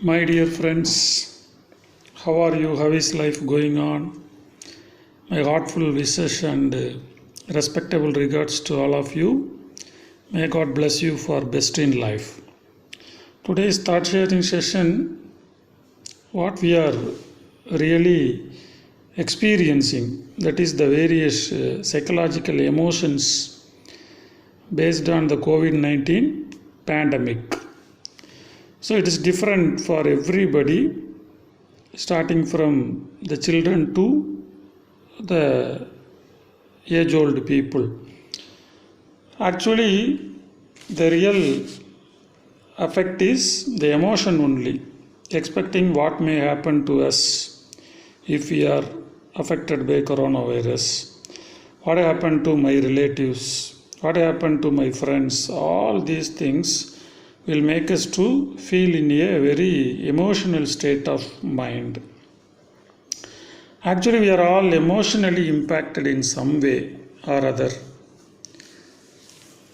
My dear friends, how are you? How is life going on? My heartful wishes and respectable regards to all of you. May God bless you for best in life. Today's thought sharing session, what we are really experiencing, that is the various psychological emotions based on the COVID-19 pandemic. So it is different for everybody, starting from the children to the age-old people. Actually, the real effect is the emotion only, expecting what may happen to us if we are affected by coronavirus. What happened to my relatives? What happened to my friends? All these things will make us to feel in a very emotional state of mind. Actually, we are all emotionally impacted in some way or other.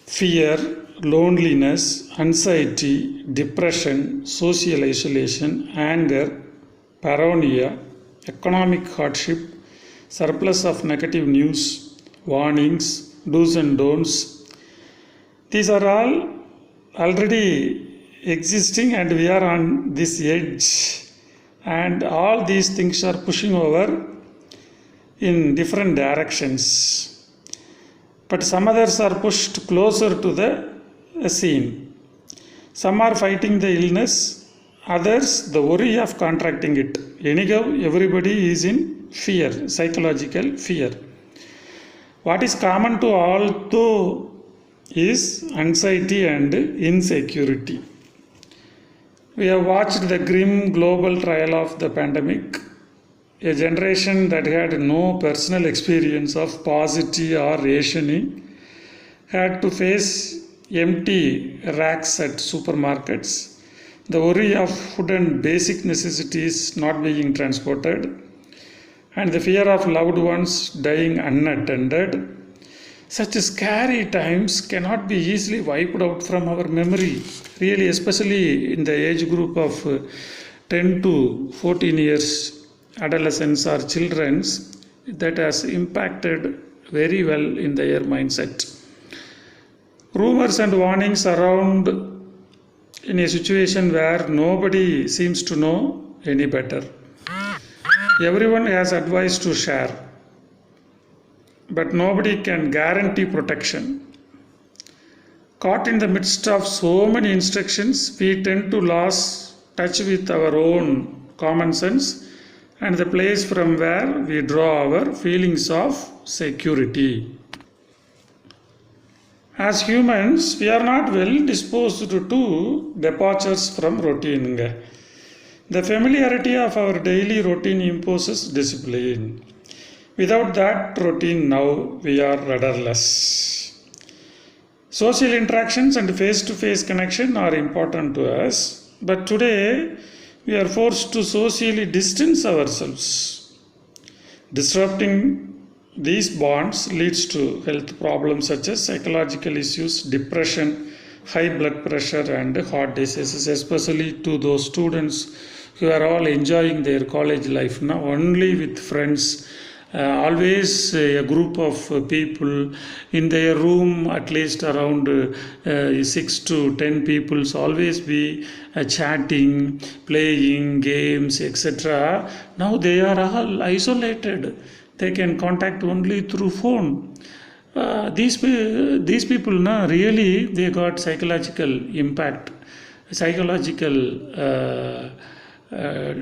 Fear, loneliness, anxiety, depression, social isolation, anger, paranoia, economic hardship, surplus of negative news, warnings, do's and don'ts. These are all already existing and we are on this edge, and all these things are pushing over in different directions, but some others are pushed closer to the scene. Some are fighting the illness, others the worry of contracting it. Anyhow, everybody is in fear, psychological fear. What is common to all though is anxiety and insecurity. We have watched the grim global trial of the pandemic. A generation that had no personal experience of paucity or rationing had to face empty racks at supermarkets, the worry of food and basic necessities not being transported, and the fear of loved ones dying unattended. Such scary times cannot be easily wiped out from our memory, really, especially in the age group of 10 to 14 years, adolescents or children. That has impacted very well in their mindset. Rumors and warnings around in a situation where nobody seems to know any better. Everyone has advice to share, but nobody can guarantee protection. Caught in the midst of so many instructions, we tend to lose touch with our own common sense and the place from where we draw our feelings of security. As humans, we are not well disposed to departures from routine. The familiarity of our daily routine imposes discipline. Without that routine now, we are rudderless. Social interactions and face-to-face connection are important to us, but today we are forced to socially distance ourselves. Disrupting these bonds leads to health problems such as psychological issues, depression, high blood pressure and heart diseases, especially to those students who are all enjoying their college life now only with friends. Always a group of people in their room, at least around 6 to 10 people, always be chatting, playing games, etc. Now they are all isolated. They can contact only through phone. These people now really they got psychological impact, psychological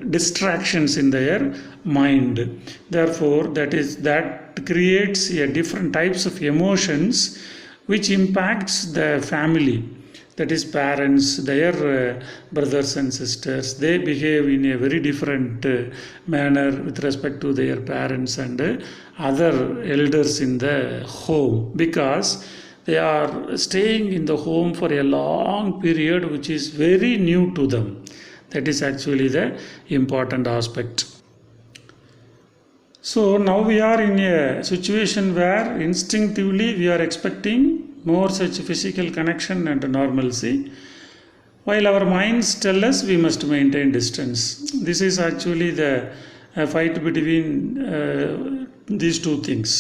distractions in their mind. Therefore, that creates a different types of emotions which impacts the family, that is parents, their brothers and sisters. They behave in a very different manner with respect to their parents and other elders in the home, because they are staying in the home for a long period, which is very new to them. That is actually the important aspect. So now we are in a situation where instinctively we are expecting more such physical connection and normalcy. while our minds tell us we must maintain distance. This is actually the fight between these two things.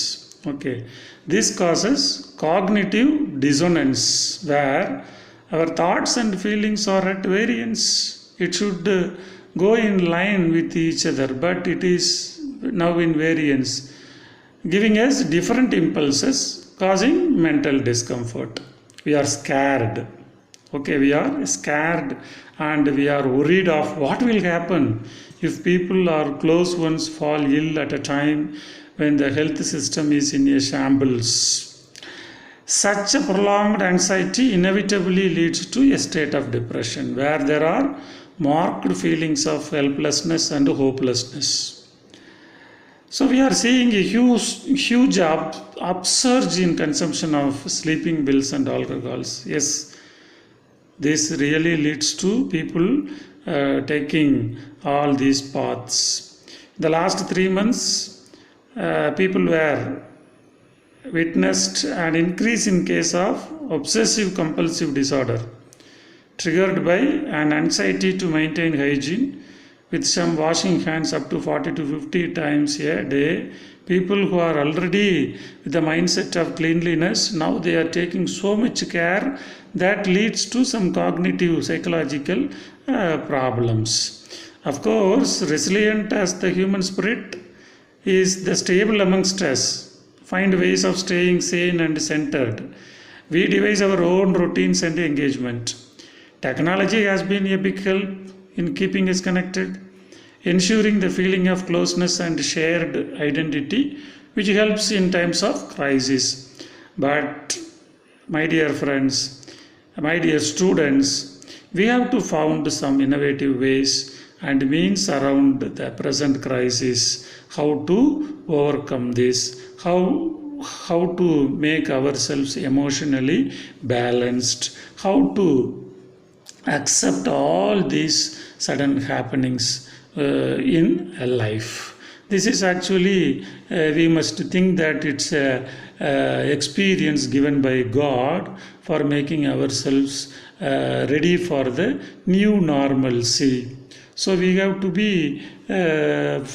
Okay, this causes cognitive dissonance where our thoughts and feelings are at variance. It should go in line with each other, but it is now in variance, giving us different impulses, causing mental discomfort. We are scared. Okay, we are scared and we are worried of what will happen if people or close ones fall ill at a time when the health system is in a shambles. Such a prolonged anxiety inevitably leads to a state of depression where there are marked feelings of helplessness and hopelessness. So we are seeing a huge upsurge in consumption of sleeping pills and alcohols. Yes, this really leads to people taking all these paths. The last 3 months, people were witnessed an increase in case of obsessive compulsive disorder triggered by an anxiety to maintain hygiene, with some washing hands up to 40 to 50 times a day. People who are already with the mindset of cleanliness, now they are taking so much care that leads to some cognitive psychological problems. Of course, resilient as the human spirit is the stable amongst us, find ways of staying sane and centered. We devise our own routines and engagement. Technology has been a big help in keeping us connected, ensuring the feeling of closeness and shared identity, which helps in times of crisis. But, my dear friends, my dear students, we have to find some innovative ways and means around the present crisis, how to overcome this, how to make ourselves emotionally balanced, how to accept all these sudden happenings in a life. This is actually, we must think that it's a experience given by God for making ourselves ready for the new normalcy. So we have to be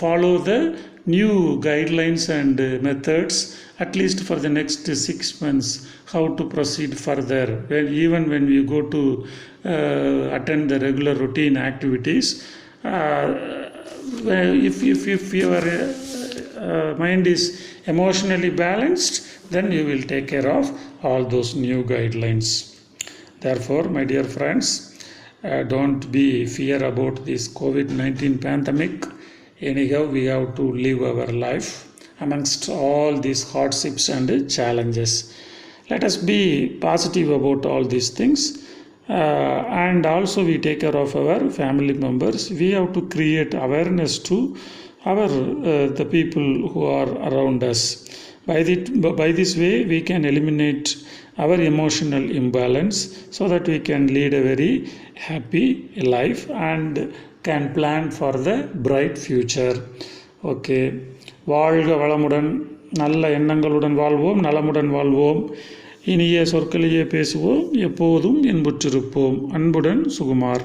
follow the new guidelines and methods at least for the next 6 months, how to proceed further. Even when we go to attend the regular routine activities, if your mind is emotionally balanced, then you will take care of all those new guidelines. Therefore, my dear friends, don't be fear about this COVID-19 pandemic. Anyhow, we have to live our life amongst all these hardships and challenges. Let us be positive about all these things. And also we take care of our family members. We have to create awareness to the people who are around us. By this way, we can eliminate our emotional imbalance so that we can lead a very happy life and can plan for the bright future. Okay. வாழ்க வளமுடன், நல்ல எண்ணங்களுடன் வாழ்வோம், நலமுடன் வாழ்வோம், இனிய சொற்களையே பேசுவோம், எப்போதும் இன்புற்றிருப்போம். அன்புடன் சுகுமார்.